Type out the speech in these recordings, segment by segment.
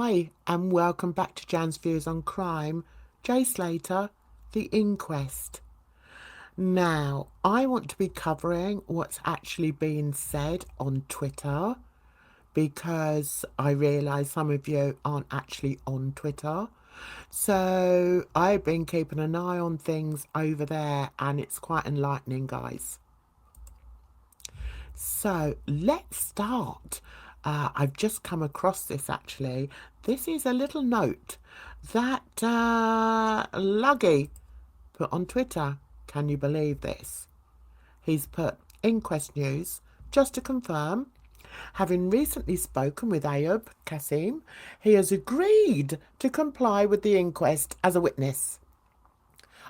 Hi, and welcome back to Jan's Views on Crime. JaySlater, The Inquest. Now, I want to be covering what's actually being said on Twitter because I realise some of you aren't actually on Twitter. So I've been keeping an eye on things over there and it's quite enlightening, guys. So let's start. I've just come across this actually. This is a little note that Luggy put on Twitter. Can you believe this? He's put Inquest News, just to confirm. Having recently spoken with Ayub Kasim, he has agreed to comply with the inquest as a witness.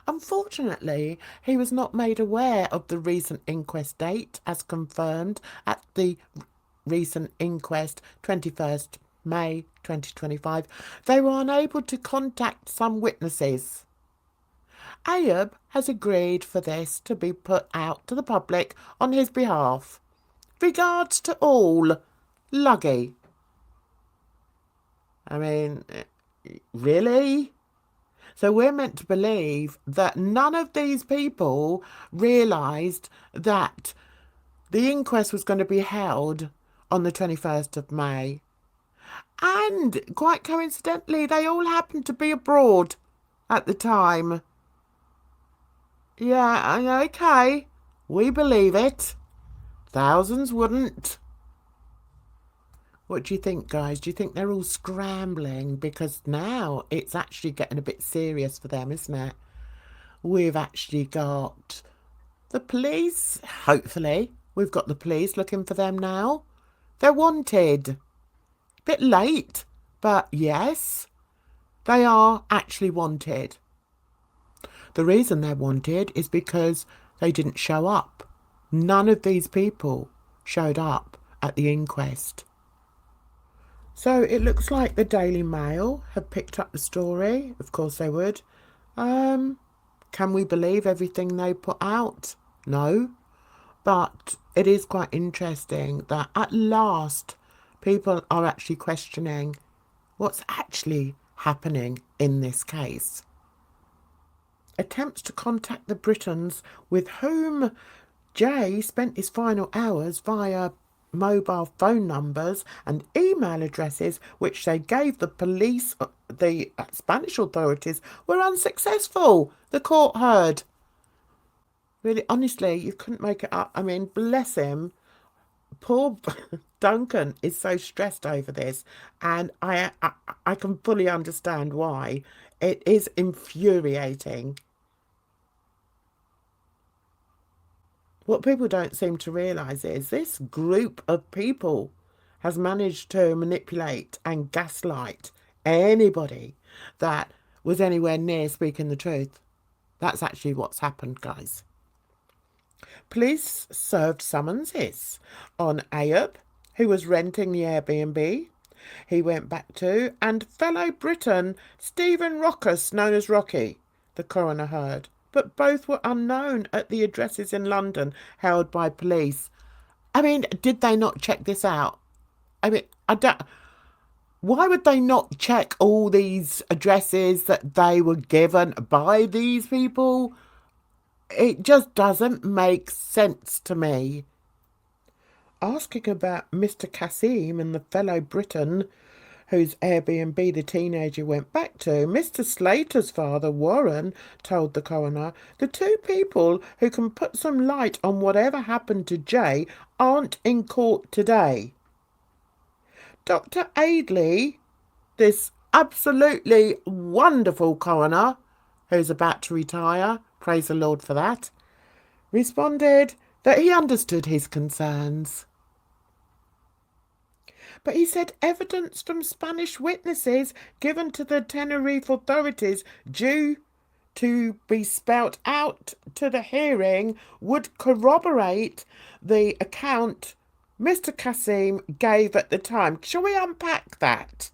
Unfortunately, he was not made aware of the recent inquest date as confirmed at the recent inquest, 21st May 2025. They were unable to contact some witnesses. Ayub has agreed for this to be put out to the public on his behalf. Regards to all, Luggy. I mean, really? So we're meant to believe that none of these people realised that the inquest was going to be held on the 21st of May. And quite coincidentally, they all happened to be abroad at the time. Yeah, okay, we believe it. Thousands wouldn't. What do you think, guys? Do you think they're all scrambling? Because now it's actually getting a bit serious for them, isn't it? We've actually got the police, hopefully. We've got the police looking for them now. They're wanted. Bit late, but yes, they are actually wanted. The reason they're wanted is because they didn't show up. None of these people showed up at the inquest. So it looks like the Daily Mail have picked up the story. Of course they would. Can we believe everything they put out? No. But it is quite interesting that at last people are actually questioning what's actually happening in this case. Attempts to contact the Britons with whom Jay spent his final hours via mobile phone numbers and email addresses which they gave the police, the Spanish authorities, were unsuccessful, the court heard. Really, honestly, you couldn't make it up. I mean, bless him. Poor Duncan is so stressed over this, and I can fully understand why. It is infuriating. What people don't seem to realise is this group of people has managed to manipulate and gaslight anybody that was anywhere near speaking the truth. That's actually what's happened, guys. Police served summonses on Ayub, who was renting the Airbnb he went back to, and fellow Briton Stephen Rockus, known as Rocky, the coroner heard. But both were unknown at the addresses in London held by police. I mean, did they not check this out? I mean, I don't... Why would they not check all these addresses that they were given by these people? It just doesn't make sense to me. Asking about Mr. Kasim and the fellow Briton whose Airbnb the teenager went back to, Mr. Slater's father, Warren, told the coroner, the two people who can put some light on whatever happened to Jay aren't in court today. Dr. Aidley, this absolutely wonderful coroner, who's about to retire, praise the Lord for that, responded that he understood his concerns. But he said evidence from Spanish witnesses given to the Tenerife authorities due to be spelt out to the hearing would corroborate the account Mr. Kasim gave at the time. Shall we unpack that?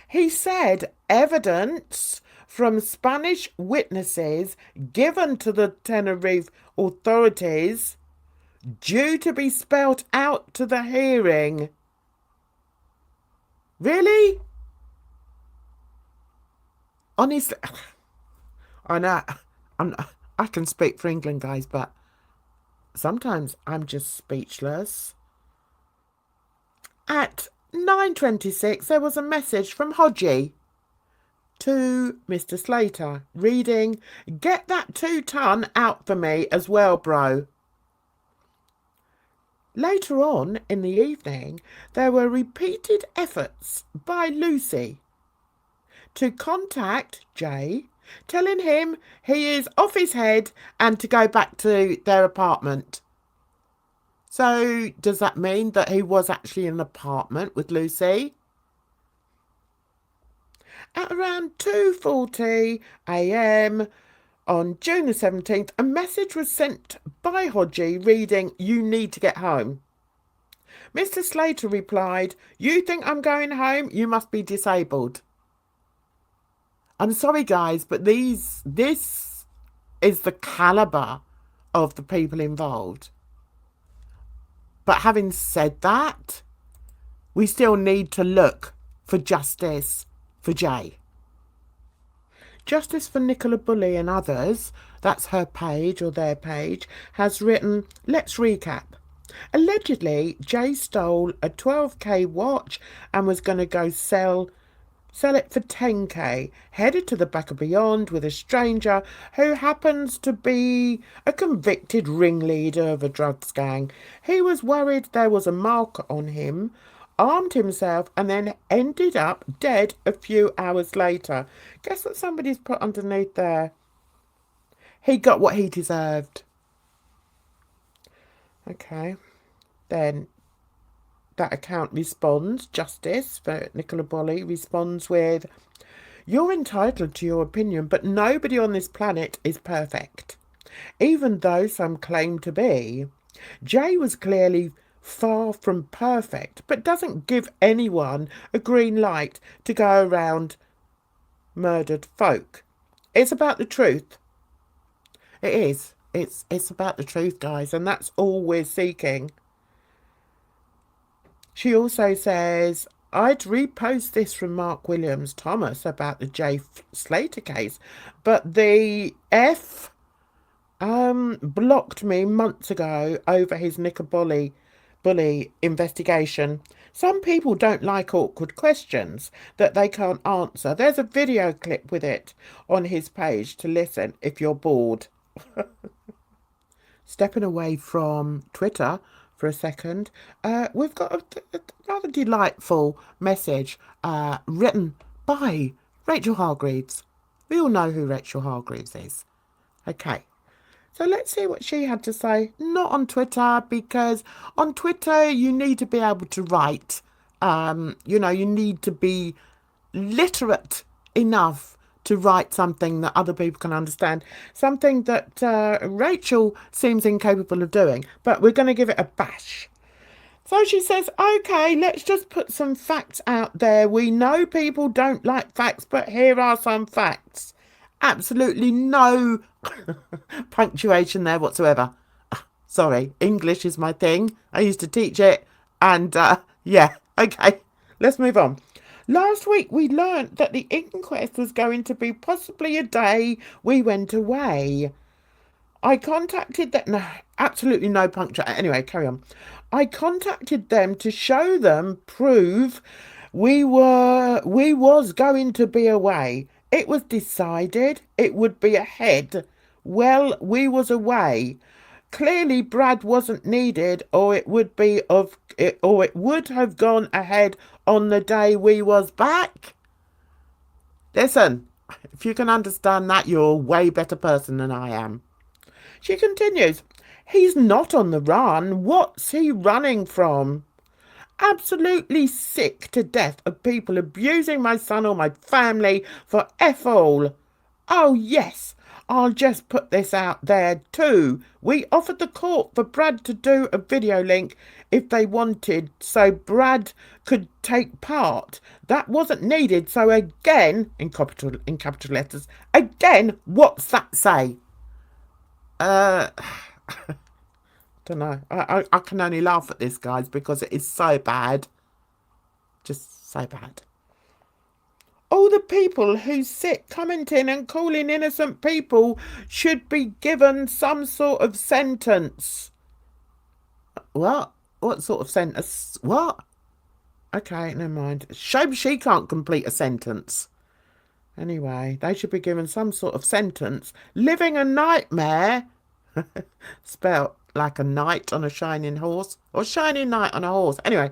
He said evidence from Spanish witnesses given to the Tenerife authorities due to be spelt out to the hearing. Really? Honestly, I know I can speak for England, guys, but sometimes I'm just speechless. At 9:26, there was a message from Hodgie to Mr. Slater, reading, "Get that 2-ton out for me as well, bro." Later on in the evening, there were repeated efforts by Lucy to contact Jay, telling him he is off his head and to go back to their apartment. So, does that mean that he was actually in an apartment with Lucy? At around 2:40 a.m. on June the 17th, a message was sent by Hodgie reading, "You need to get home." Mr. Slater replied, "You think I'm going home? You must be disabled." I'm sorry, guys, but this is the caliber of the people involved. But having said that, we still need to look for justice for Jay. Justice for Nicola Bulley and others, that's her page or their page, has written, "Let's recap. Allegedly, Jay stole a 12k watch and was going to go sell it for 10k, headed to the back of Beyond with a stranger who happens to be a convicted ringleader of a drugs gang. He was worried there was a mark on him, armed himself, and then ended up dead a few hours later." Guess what somebody's put underneath there? He got what he deserved. Okay, then that account responds, Justice for Nicola Bulley responds with, "You're entitled to your opinion, but nobody on this planet is perfect, even though some claim to be. Jay was clearly far from perfect, but doesn't give anyone a green light to go around murdered folk. It's about the truth." It is. It's about the truth, guys, and that's all we're seeking. She also says, "I'd repost this from Mark Williams Thomas about the JaySlater case, but the F blocked me months ago over his Nicola Bully investigation. Some people don't like awkward questions that they can't answer. There's a video clip with it on his page to listen if you're bored." Stepping away from Twitter for a second, we've got a rather delightful message written by Rachel Hargreaves. We all know who Rachel Hargreaves is. Okay, so let's see what she had to say. Not on Twitter, because on Twitter you need to be able to write. You know, you need to be literate enough to write something that other people can understand, something that Rachel seems incapable of doing, but we're going to give it a bash. So she says, "Okay, let's just put some facts out there. We know people don't like facts, but here are some facts." Absolutely no punctuation there whatsoever. Sorry, English is my thing. I used to teach it, and yeah, okay, let's move on. "Last week we learnt that the inquest was going to be possibly a day we went away. I contacted them." No, absolutely no puncture. Anyway, carry on. "I contacted them to show them prove we was going to be away. It was decided it would be ahead. Well, we was away. Clearly Brad wasn't needed, or it would have gone ahead on the day we was back." Listen, if you can understand that, you're a way better person than I am. She continues, "He's not on the run. What's he running from? Absolutely sick to death of people abusing my son or my family for F all. Oh yes, I'll just put this out there too. We offered the court for Brad to do a video link if they wanted, so Brad could take part. That wasn't needed, so again," in capital letters, "again, what's that say?" Don't know. I can only laugh at this, guys, because it is so bad. Just so bad. All the people who sit commenting and calling innocent people should be given some sort of sentence. What? What sort of sentence? What? Okay, never mind. Shame she can't complete a sentence. Anyway, they should be given some sort of sentence. Living a nightmare, spelt like a knight on a shining horse, or shining knight on a horse. Anyway,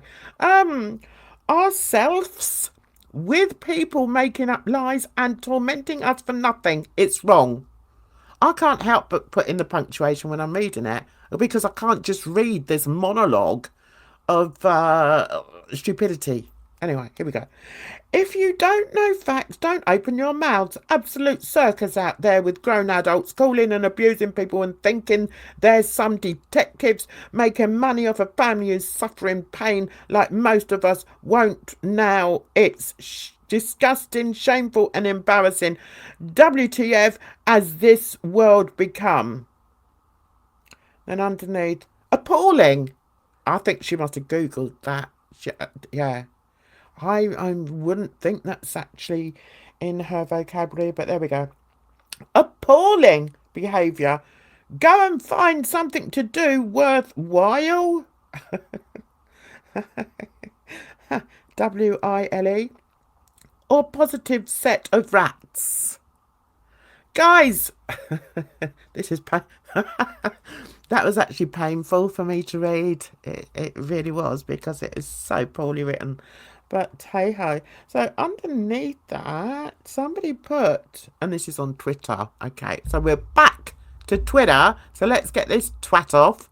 ourselves with people making up lies and tormenting us for nothing. It's wrong. I can't help but put in the punctuation when I'm reading it, because I can't just read this monologue of stupidity. Anyway, here we go. If you don't know facts, don't open your mouths. Absolute circus out there with grown adults calling and abusing people and thinking there's some detectives making money off a family who's suffering pain like most of us won't now. It's disgusting, shameful and embarrassing. WTF has this world become? Then underneath, appalling. I think she must have Googled that. Yeah. I wouldn't think that's actually in her vocabulary, but there we go. Appalling behaviour. Go and find something to do worthwhile. WILE. Or positive set of rats. Guys, this is that was actually painful for me to read. It really was, because it is so poorly written. But hey ho. So underneath that, somebody put, and this is on Twitter. Okay, so we're back to Twitter. So let's get this twat off.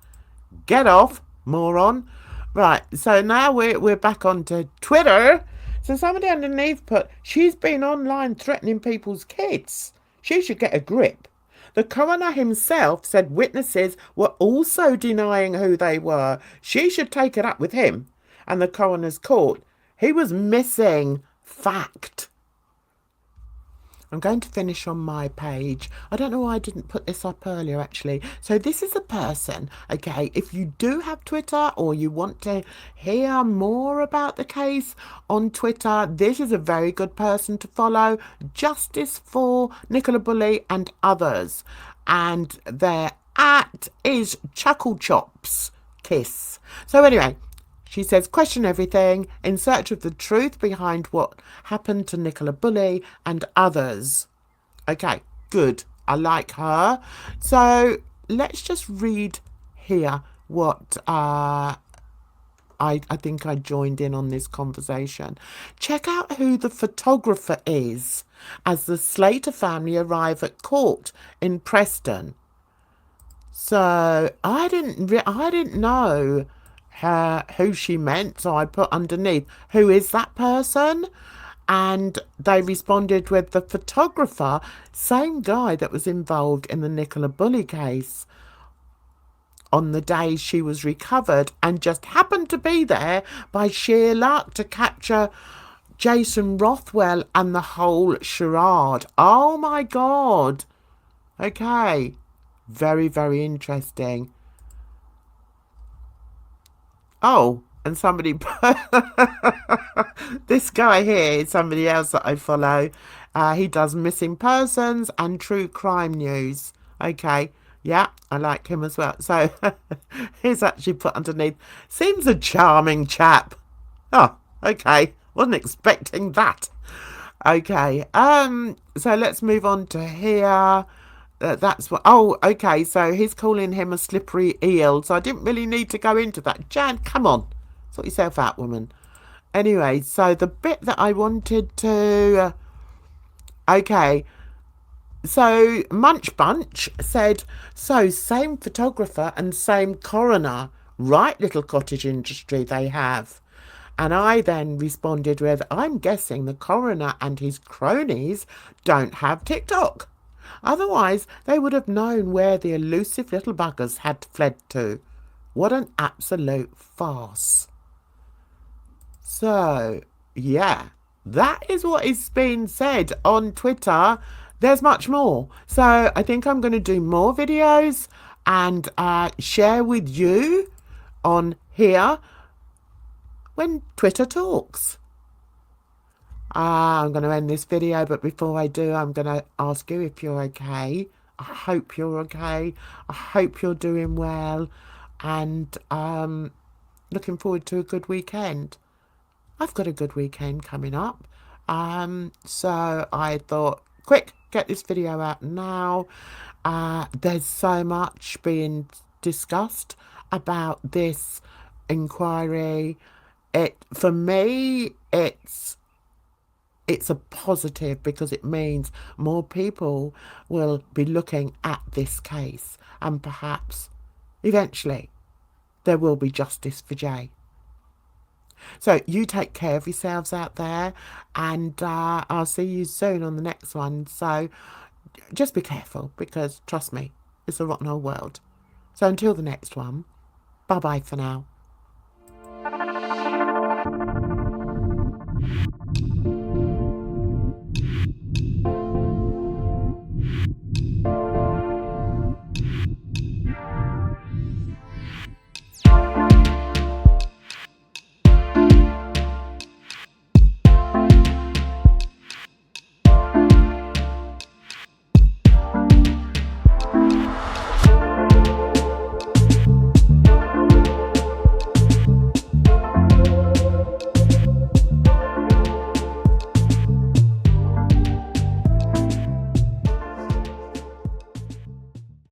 Get off, moron. Right, so now we're back onto Twitter. So somebody underneath put, she's been online threatening people's kids. She should get a grip. The coroner himself said witnesses were also denying who they were. She should take it up with him and the coroner's court. He was missing. Fact. I'm going to finish on my page. I don't know why I didn't put this up earlier, actually. So this is a person, okay, if you do have Twitter or you want to hear more about the case on Twitter, this is a very good person to follow. Justice for Nicola Bulley and others. And their @ is Chuckle Chops Kiss. So anyway, she says, question everything in search of the truth behind what happened to Nicola Bulley and others. Okay, good. I like her. So let's just read here what I think I joined in on this conversation. Check out who the photographer is as the Slater family arrive at court in Preston. So I didn't know who she meant, so I put underneath, who is that person? And they responded with the photographer, same guy that was involved in the Nicola Bulley case on the day she was recovered, and just happened to be there by sheer luck to capture Jason Rothwell and the whole charade. Oh my God. Okay. Very, very interesting. Oh, and somebody, this guy here is somebody else that I follow. He does missing persons and true crime news. Okay, yeah, I like him as well. So he's actually put underneath, seems a charming chap. Oh, okay, wasn't expecting that. Okay, so let's move on to here. That's what, oh, okay, so he's calling him a slippery eel, so I didn't really need to go into that. Jan, come on, sort yourself out, woman. Anyway, so the bit that I wanted to, okay, so Munch Bunch said, so same photographer and same coroner, right little cottage industry they have. And I then responded with, I'm guessing the coroner and his cronies don't have TikTok. Otherwise, they would have known where the elusive little buggers had fled to. What an absolute farce. So, yeah, that is what is being said on Twitter. There's much more. So I think I'm going to do more videos and share with you on here when Twitter talks. I'm going to end this video, but before I do, I'm going to ask you if you're okay. I hope you're okay. I hope you're doing well, and looking forward to a good weekend. I've got a good weekend coming up. So I thought, quick, get this video out now. There's so much being discussed about this inquiry. For me, it's a positive because it means more people will be looking at this case, and perhaps eventually there will be justice for Jay. So you take care of yourselves out there, and I'll see you soon on the next one. So just be careful, because trust me, it's a rotten old world. So until the next one, bye bye for now.